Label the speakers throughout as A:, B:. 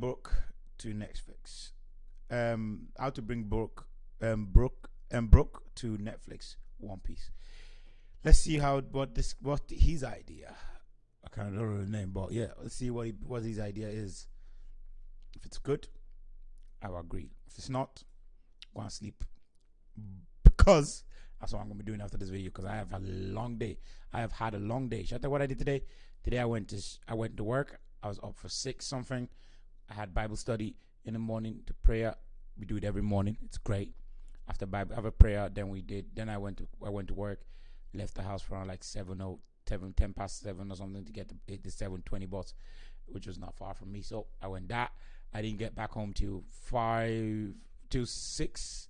A: Brook to Netflix. How to bring Brook to Netflix. One Piece. Let's see what his idea. I can't remember the name, but yeah, let's see what his idea is. If it's good, I will agree. If it's not, go and sleep, because that's what I'm gonna be doing after this video. Because I have a long day. I have had a long day. Should I tell you what I did today? Today I went to work. I was up for 6 something. I had Bible study in the morning, to prayer. We do it every morning. It's great. After Bible, have a prayer. Then I went to work. Left the house for around like 10 past 7 or something to get the 7:20 bus, which was not far from me. So I went that. I didn't get back home till 6,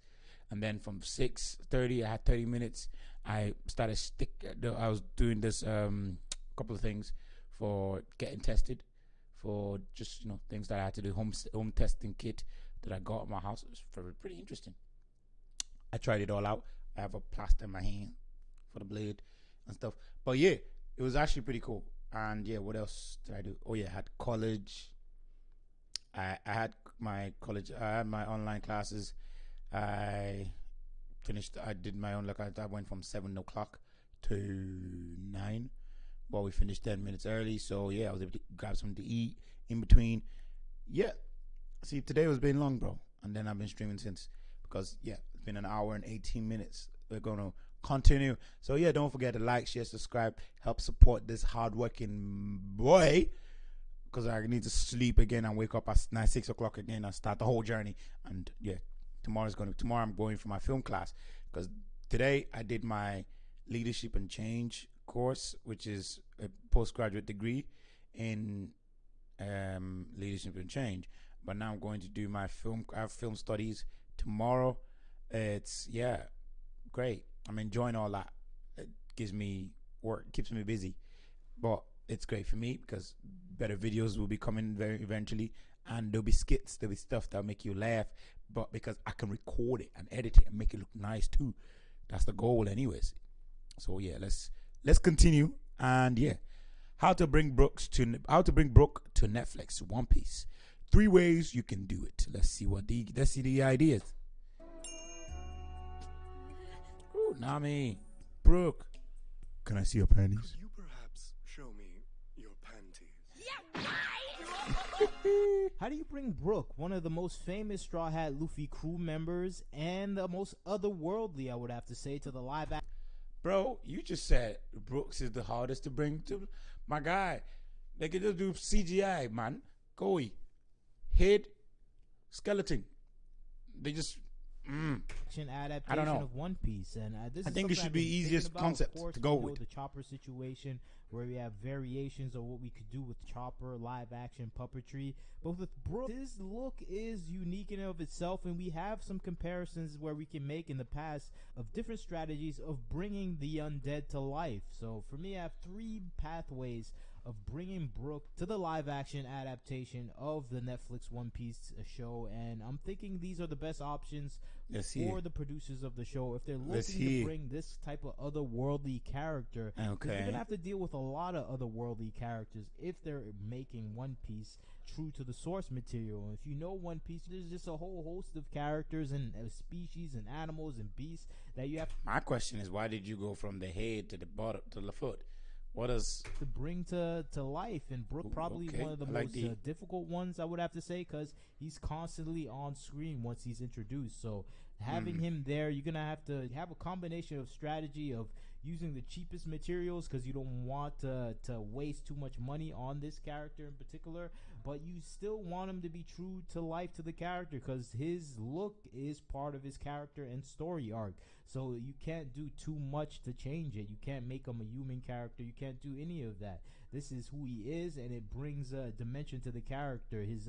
A: and then from 6:30 I had 30 minutes. I started I was doing this couple of things for getting tested, for just things that I had to do, home testing kit that I got at my house. It was pretty interesting. I tried it all out. I have a plaster in my hand for the blade and stuff. But yeah, it was actually pretty cool. And yeah, what else did I do? Oh yeah, I had college. I had my college. I had my online classes. I did my own. I went from 7 o'clock to 9. But we finished 10 minutes early. So yeah, I was able to grab something to eat in between. Yeah. See, today was been long, bro. And then I've been streaming since, because yeah, it's been an hour and 18 minutes. We're gonna continue. So yeah, don't forget to like, share, subscribe, help support this hardworking boy, because I need to sleep again and wake up at 6 o'clock again and start the whole journey. And yeah, tomorrow I'm going for my film class, because today I did my leadership and change course, which is a postgraduate degree in leadership and change. But now I'm going to do my film studies tomorrow. It's great. I'm enjoying all that. It gives me work, keeps me busy, but it's great for me because better videos will be coming very eventually, and there'll be skits, there'll be stuff that'll make you laugh, but because I can record it and edit it and make it look nice too. That's the goal anyways. So yeah, let's continue. And yeah, how to bring Brook to Netflix. One Piece. 3 ways you can do it. Let's see the ideas. Ooh, Nami, Brook, can I see your panties?
B: Could you perhaps show me your panties?
C: How do you bring Brook, one of the most famous Straw Hat Luffy crew members and the most otherworldly, I would have to say, to the live action?
A: Bro, you just said Brooks is the hardest to bring to. My guy, they can just do CGI, man. Koi, head, skeleton. They just
C: Adaptation
A: I don't know.
C: of One Piece, and
A: I think this should be easiest concept to go with.
C: The Chopper situation, where we have variations of what we could do with Chopper live action puppetry, but with Brook, his look is unique in and of itself, and we have some comparisons where we can make in the past of different strategies of bringing the undead to life. So for me, I have 3 pathways of bringing Brook to the live action adaptation of the Netflix One Piece show, and I'm thinking these are the best options for the producers of the show if they're looking to bring this type of otherworldly character.
A: Okay,
C: you're gonna have to deal with a lot of otherworldly characters if they're making One Piece true to the source material. If you know One Piece, there's just a whole host of characters and species and animals and beasts that you have.
A: My question is, why did you go from the head to the bottom to the foot? What is
C: to bring to life? And Brook probably one of the most difficult ones, I would have to say, because he's constantly on screen once he's introduced. So having him there, you're gonna have to have a combination of strategy of using the cheapest materials, because you don't want to waste too much money on this character in particular, but you still want him to be true to life to the character, because his look is part of his character and story arc. So you can't do too much to change it. You can't make him a human character. You can't do any of that. This is who he is, and it brings a dimension to the character, his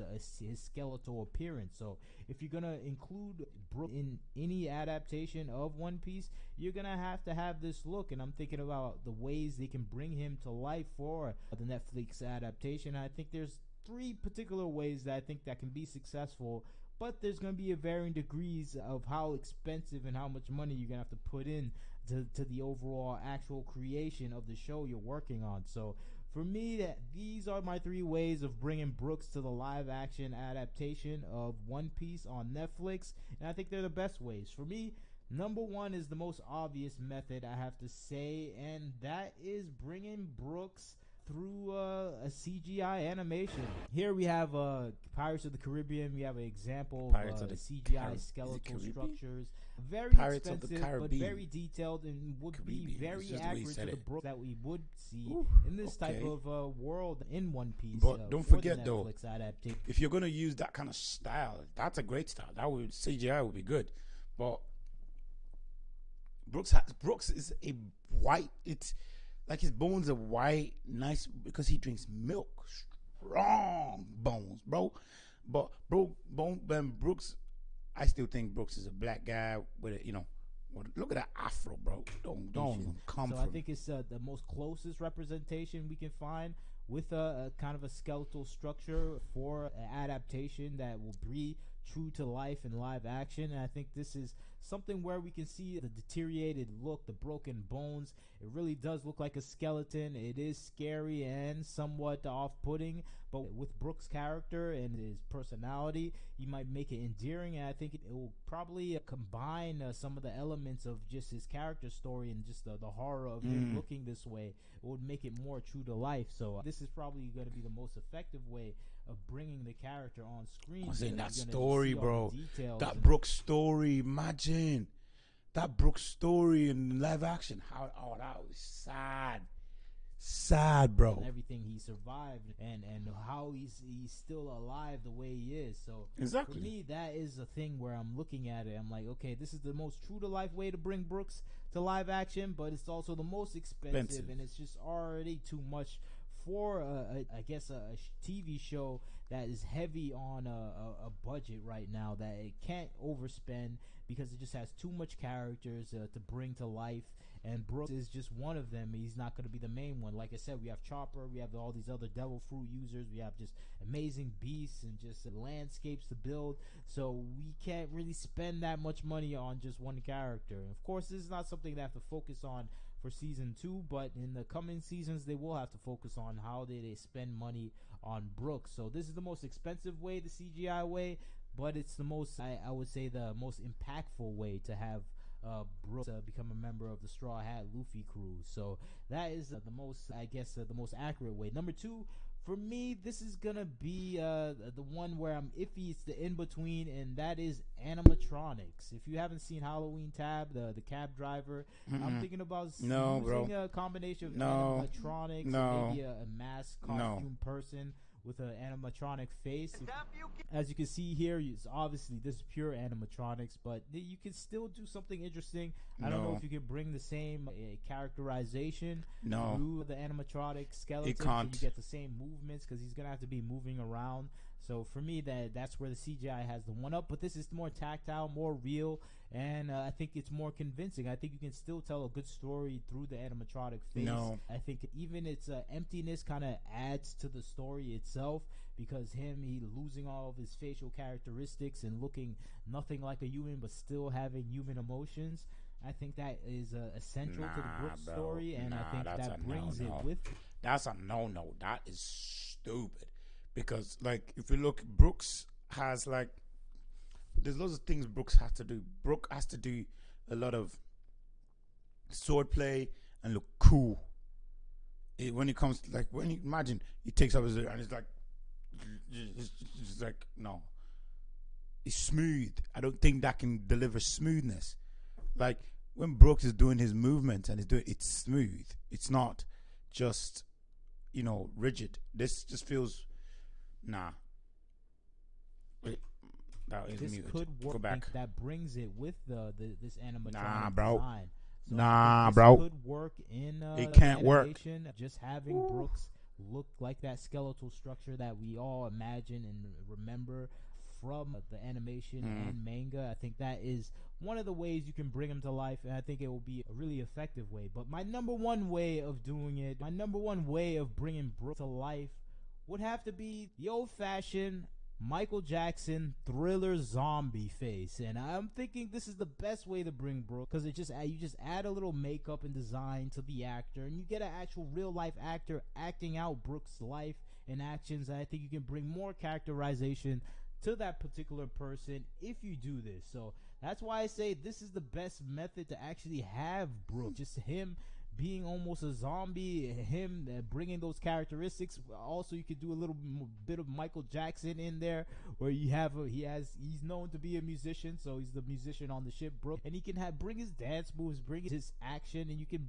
C: skeletal appearance. So if you're gonna include Brook in any adaptation of One Piece, you're gonna have to have this look. And I'm thinking about the ways they can bring him to life for the Netflix adaptation. I think there's 3 particular ways that I think that can be successful, but there's going to be a varying degrees of how expensive and how much money you're going to have to put in to the overall actual creation of the show you're working on. So For me, these are my 3 ways of bringing Brooks to the live action adaptation of One Piece on Netflix, and I think they're the best ways. For me, number 1 is the most obvious method, I have to say, and that is bringing Brooks through a CGI animation. Here we have Pirates of the Caribbean. We have an example of CGI skeletal structures. Very
A: Pirates
C: expensive, but very detailed, and would be very accurate to the Brooks that we would see in this type of world in One Piece.
A: But don't forget though, if you're gonna use that kind of style, that's a great style. That would CGI would be good, but Brooks is a white. It's like his bones are white, nice because he drinks milk. Strong bones, bro. But Brooks, I still think Brooks is a black guy with a, look at that afro, bro. Don't even come from.
C: So I think it's the most closest representation we can find with a kind of a skeletal structure for an adaptation that will be true to life in live action. And I think this is something where we can see the deteriorated look, the broken bones. It really does look like a skeleton. It is scary and somewhat off-putting, but with Brooks' character and his personality, he might make it endearing, and I think it will probably combine some of the elements of just his character story and just the horror of him looking this way. It would make it more true to life. So this is probably going to be the most effective way of bringing the character on screen.
A: I'm saying that story, bro. That Brooks story, imagine that Brooks story in live action. That was sad, bro.
C: And everything he survived and how he's still alive the way he is. So
A: exactly,
C: for me, that is a thing where I'm looking at it. I'm like, okay, this is the most true to life way to bring Brooks to live action, but it's also the most expensive. And it's just already too much for I guess a TV show that is heavy on a budget right now, that it can't overspend because it just has too much characters to bring to life, and Brooks is just one of them. He's not going to be the main one. Like I said, we have Chopper, we have all these other Devil Fruit users, we have just amazing beasts and just landscapes to build, so we can't really spend that much money on just one character. Of course, this is not something they have to focus on for season 2, but in the coming seasons they will have to focus on how they spend money on Brooks. So this is the most expensive way, the CGI way, but it's the most, I would say, the most impactful way to have Brooks become a member of the Straw Hat Luffy crew. So that is the most, I guess, the most accurate way. Number 2, for me, this is gonna be the one where I'm iffy. It's the in-between, and that is animatronics. If you haven't seen Halloween Tab, the cab driver, I'm thinking about using a combination of animatronics, and maybe a mask costume person with an animatronic face. As you can see here, obviously this is pure animatronics, but you can still do something interesting. I don't know if you can bring the same characterization through the animatronic skeleton.
A: It can't.
C: So you get the same movements because he's gonna have to be moving around. So for me, that's where the CGI has the one up, but this is more tactile, more real, and I think it's more convincing. I think you can still tell a good story through the animatronic face. I think even its emptiness kind of adds to the story itself, because he losing all of his facial characteristics and looking nothing like a human but still having human emotions. I think that is essential to the Brooks story, and I think that brings it with.
A: That's a no-no. That is stupid. Because, like, if you look, Brooks has, like, there's lots of things Brooks has to do. Brooks has to do a lot of swordplay and look cool. When it comes, like, when you imagine, he takes up his, and it's like, no. It's smooth. I don't think that can deliver smoothness. Like, when Brooks is doing his movements and it's smooth. It's not just, rigid. This just feels... Nah. Wait, that is
C: this
A: muted.
C: Could work.
A: Go back.
C: That brings it with this animatronic design.
A: So
C: this could work in
A: it can't work.
C: Just having Brooks look like that skeletal structure that we all imagine and remember from the animation and manga. I think that is one of the ways you can bring him to life, and I think it will be a really effective way. But my number one way of doing it, my number one way of bringing Brooks to life would have to be the old-fashioned Michael Jackson Thriller zombie face. And I'm thinking this is the best way to bring Brook, because it just you just add a little makeup and design to the actor, and you get an actual real life actor acting out Brook's life and actions. And I think you can bring more characterization to that particular person if you do this. So that's why I say this is the best method to actually have Brook. Just him being almost a zombie, him bringing those characteristics. Also, you could do a little bit of Michael Jackson in there, where you have he's known to be a musician, so he's the musician on the ship, Brook, and he can bring his dance moves, bring his action, and you can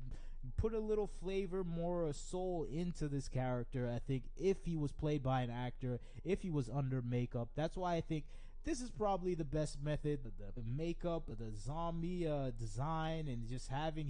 C: put a little flavor, more soul into this character. I think if he was played by an actor, if he was under makeup, that's why I think this is probably the best method. The makeup, the zombie design, and just having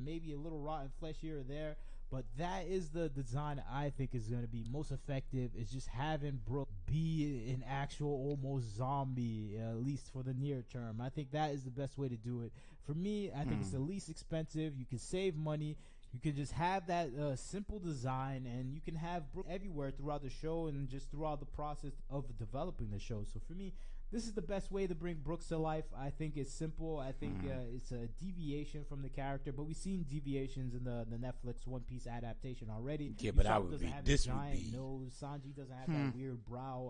C: maybe a little rotten flesh here or there. But that is the design I think is going to be most effective, is just having Brook be an actual almost zombie, at least for the near term. I think that is the best way to do it. For me, I think it's the least expensive. You can save money. You can just have that simple design, and you can have Brook everywhere throughout the show and just throughout the process of developing the show. So for me, this is the best way to bring Brooks to life. I think it's simple. I think it's a deviation from the character, but we've seen deviations in the Netflix One Piece adaptation already.
A: Yeah, but
C: Usopp doesn't have a giant nose. Sanji doesn't have that weird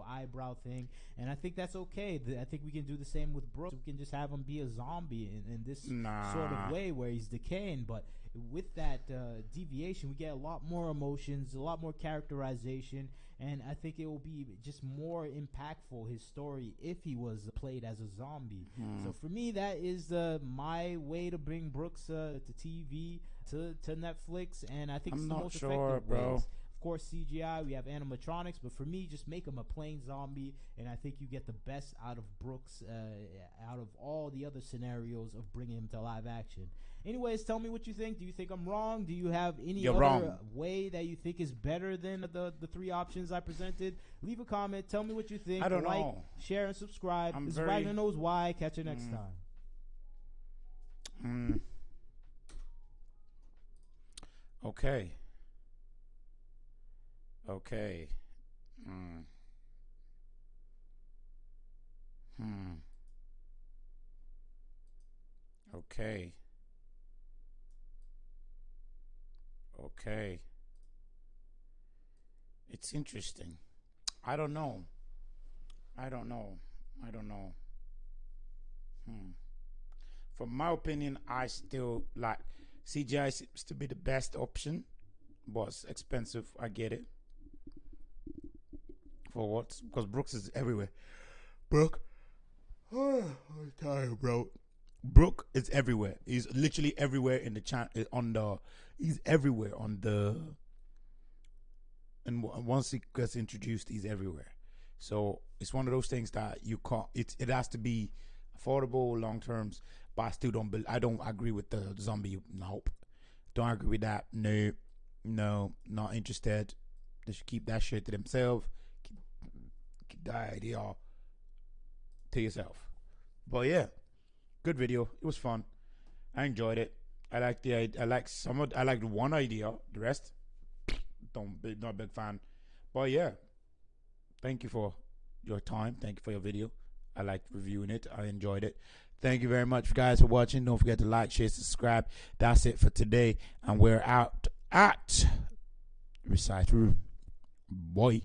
C: eyebrow thing, and I think that's okay. I think we can do the same with Brooks. We can just have him be a zombie in this sort of way where he's decaying, but with that deviation, we get a lot more emotions, a lot more characterization, and I think it will be just more impactful, his story, if he was played as a zombie. So for me, that is my way to bring Brooks to TV, to Netflix, and I think it's the most effective ways. Of course, CGI, we have animatronics, but for me, just make him a plain zombie, and I think you get the best out of Brooks, out of all the other scenarios of bringing him to live action. Anyways, tell me what you think. Do you think I'm wrong? Do you have any other way that you think is better than the three options I presented? Leave a comment. Tell me what you think.
A: I don't know.
C: Share, and subscribe. This is Wagner Knows Why. Catch you next time.
A: Okay. Okay. It's interesting. I don't know. From my opinion, I still like CGI seems to be the best option, but it's expensive. I get it. For what? Because Brooks is everywhere. Brook. I'm tired, bro. Brook is everywhere. He's literally everywhere in the channel. He's everywhere on the. And once he gets introduced, he's everywhere. So it's one of those things that you can't. It has to be affordable, long terms. But I still don't. I don't agree with the zombie. Nope. Don't agree with that. No, not interested. They should keep that shit to themselves. Keep that idea to yourself. But yeah, good video. It was fun. I enjoyed it. I liked I liked one idea. The rest, not a big fan. But yeah, thank you for your time. Thank you for your video. I liked reviewing it. I enjoyed it. Thank you very much, guys, for watching. Don't forget to like, share, subscribe. That's it for today, and we're out at Recital. Boy.